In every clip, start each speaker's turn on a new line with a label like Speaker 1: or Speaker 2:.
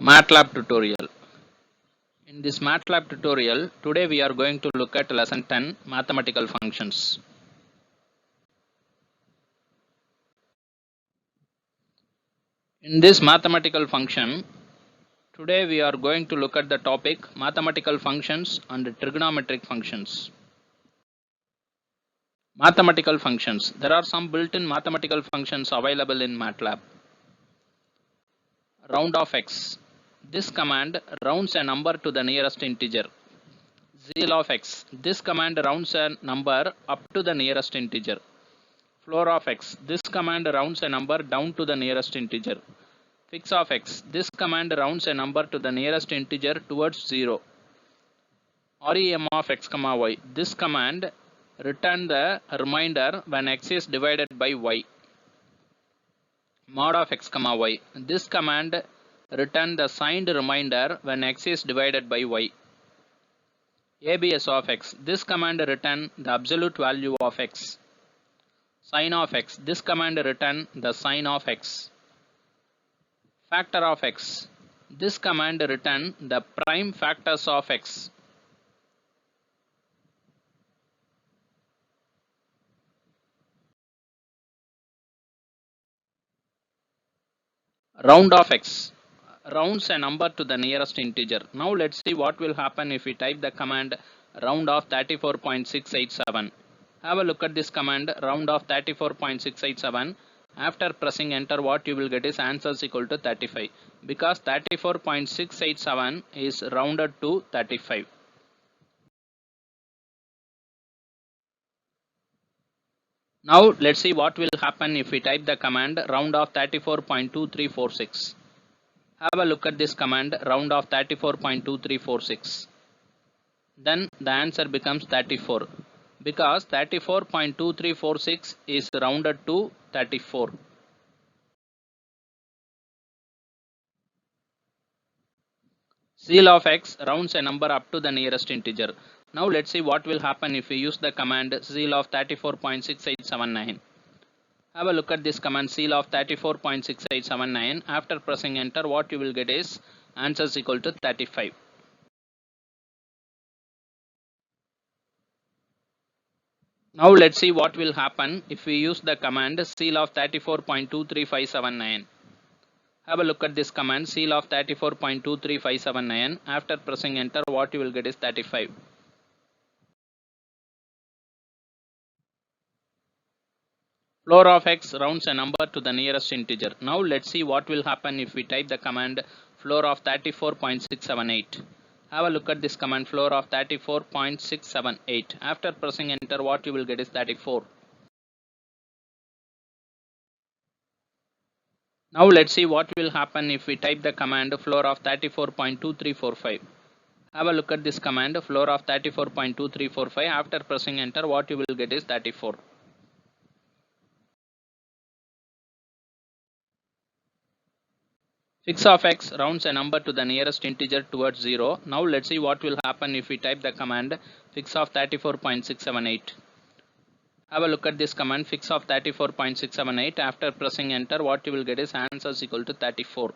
Speaker 1: MATLAB tutorial. In this MATLAB tutorial, today we are going to look at lesson 10 mathematical functions. In this mathematical function, today we are going to look at the topic mathematical functions and trigonometric functions. Mathematical functions. There are some built-in mathematical functions available in MATLAB. Round of x. This command rounds a number to the nearest integer. Zeal of x. This command rounds a number up to the nearest integer. Floor of x. This command rounds a number down to the nearest integer. Fix of x. This command rounds a number to the nearest integer towards 0. Rem of x, y. This command return the remainder when x is divided by y. Mod of x, y. This command return the signed remainder when x is divided by y. ABS of x. This command return the absolute value of x. Sin of x. This command return the sin of x. Factor of x. This command return the prime factors of x. Round of x. Rounds a number to the nearest integer. Now let's see what will happen if we type the command round of 34.687. Have a look at this command round of 34.687. After pressing enter, what you will get is answers equal to 35 because 34.687 is rounded to 35. Now let's see what will happen if we type the command round of 34.2346. Have a look at this command round of 34.2346. Then the answer becomes 34 because 34.2346 is rounded to 34. Zeal of x rounds a number up to the nearest integer. Now let's see what will happen if we use the command zeal of 34.6879. Have a look at this command zeal of 34.6879. After pressing enter, what you will get is answers equal to 35. Now let's see what will happen if we use the command zeal of 34.23579. Have a look at this command zeal of 34.23579. After pressing enter, what you will get is 35. Floor of x rounds a number to the nearest integer. Now let's see what will happen if we type the command floor of 34.678. Have a look at this command floor of 34.678. After pressing enter, what you will get is 34. Now let's see what will happen if we type the command floor of 34.2345. Have a look at this command floor of 34.2345. After pressing enter, what you will get is 34. Fix of x rounds a number to the nearest integer towards 0. Now let's see what will happen if we type the command fix of 34.678. Have a look at this command fix of 34.678. After pressing enter, what you will get is answers equal to 34.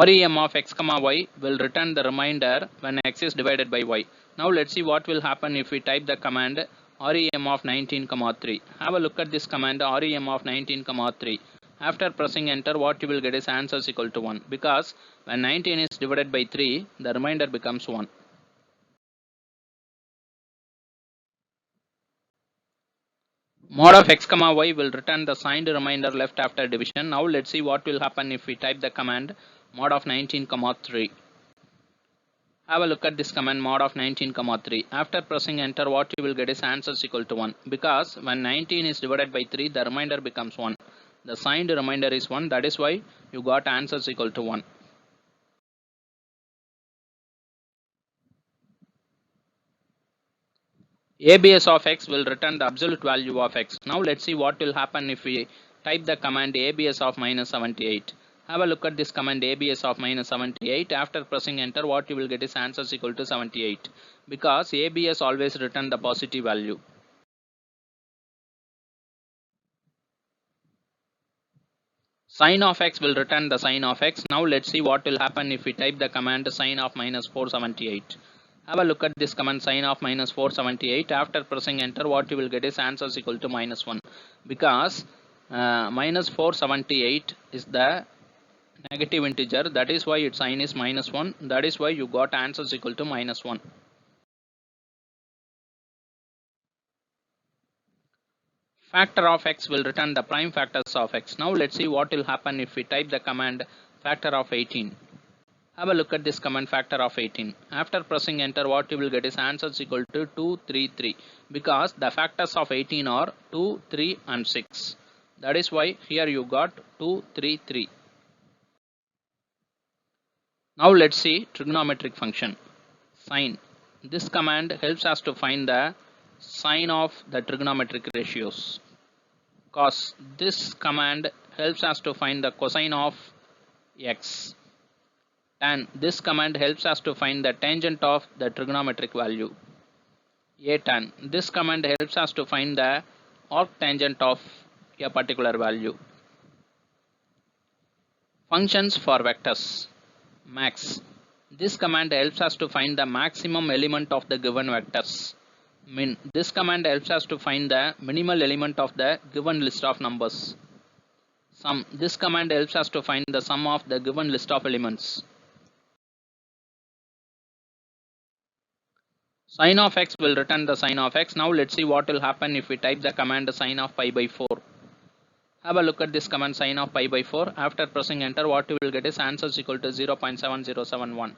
Speaker 1: Rem of x, y will return the remainder when x is divided by y. Now let's see what will happen if we type the command rem of 19, 3. Have a look at this command rem of 19, 3. After pressing enter, what you will get is answers equal to 1 because when 19 is divided by 3, the remainder becomes 1. Mod of x, y will return the signed remainder left after division. Now let's see what will happen if we type the command mod of 19, 3. Have a look at this command mod of 19, 3. After pressing enter, what you will get is answers equal to 1 because when 19 is divided by 3, the remainder becomes 1. The signed remainder is 1, that is why you got answers equal to 1. ABS of x will return the absolute value of x. Now let's see what will happen if we type the command ABS of minus 78. Have a look at this command ABS of minus 78. After pressing enter, what you will get is answers equal to 78 because ABS always return the positive value. Sine of x will return the sine of x. Now let's see what will happen if we type the command sine of minus 478. Have a look at this command sine of minus 478. After pressing enter, what you will get is answer is equal to minus 1, because minus 478 is the negative integer. That is why its sign is minus 1. That is why you got answer is equal to minus 1. Factor of x will return the prime factors of x. Now let's see what will happen if we type the command factor of 18. Have a look at this command factor of 18. After pressing enter, what you will get is answer is equal to 233, because the factors of 18 are 2, 3 and 6. That is why here you got 233. Now let's see trigonometric function sine. This command helps us to find the sine of the trigonometric ratios. Cos. This command helps us to find the cosine of x. Tan. This command helps us to find the tangent of the trigonometric value. Atan. This command helps us to find the arctangent of a particular value. Functions for vectors. Max. This command helps us to find the maximum element of the given vectors. Min. This command helps us to find the minimal element of the given list of numbers. Sum. This command helps us to find the sum of the given list of elements. Sine of x will return the sine of x. Now let's see what will happen if we type the command sine of pi by 4. Have a look at this command sine of pi by 4. After pressing enter, what you will get is answer is equal to 0.7071.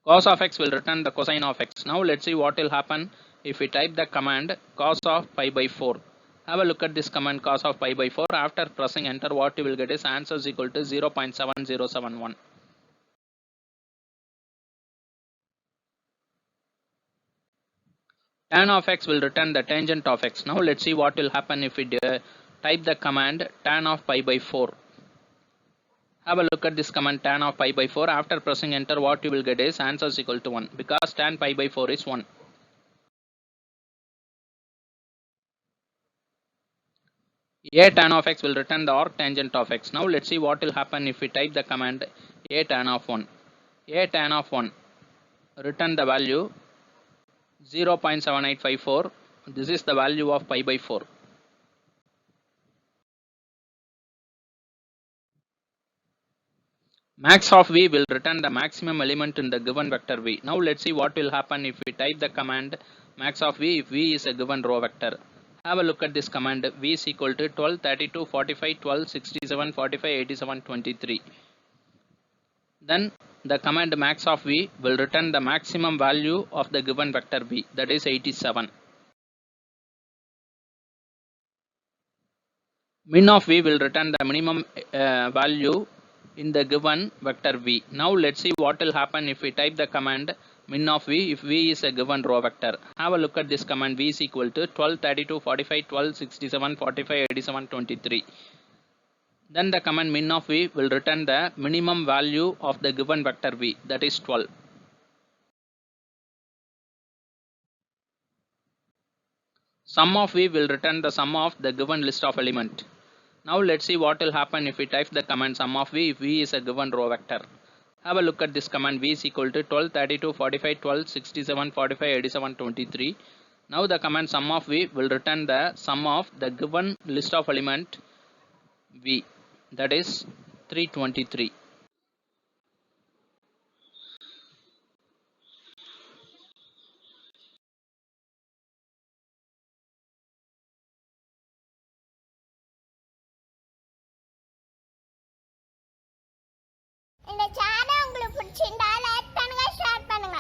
Speaker 1: Cos of x will return the cosine of x. Now let's see what will happen if we type the command cos of pi by 4. Have a look at this command cos of pi by 4. After pressing enter, what you will get is answer is equal to 0.7071. Tan of x will return the tangent of x. Now let's see what will happen if we type the command tan of pi by 4. Have a look at this command tan of pi by 4. After pressing enter, what you will get is answer is equal to 1, because tan pi by 4 is 1. A tan of x will return the arctangent of x. Now let's see what will happen if we type the command a tan of 1. A tan of 1 return the value 0.7854. This is the value of pi by 4. Max of v will return the maximum element in the given vector v. Now let's see what will happen if we type the command max of v if v is a given row vector. Have a look at this command. V is equal to 12, 32, 45, 12, 67, 45, 87, 23. Then the command max of v will return the maximum value of the given vector v, that is 87. Min of v will return the minimum value in the given vector v. Now let's see what will happen if we type the command min of v if v is a given row vector. Have a look at this command. V is equal to 12, 32, 45, 12, 67, 45, 87, 23. Then the command min of v will return the minimum value of the given vector v, that is 12. Sum of v will return the sum of the given list of element. Now let's see what will happen if we type the command sum of v if v is a given row vector. Have a look at this command. V is equal to 12, 32, 45, 12, 67, 45, 87, 23. Now the command sum of v will return the sum of the given list of element v, that is 323.
Speaker 2: இந்த channel உங்களுக்கு பிடிச்சிருந்தா like பண்ணுங்க, share பண்ணுங்க.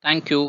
Speaker 1: Thank you.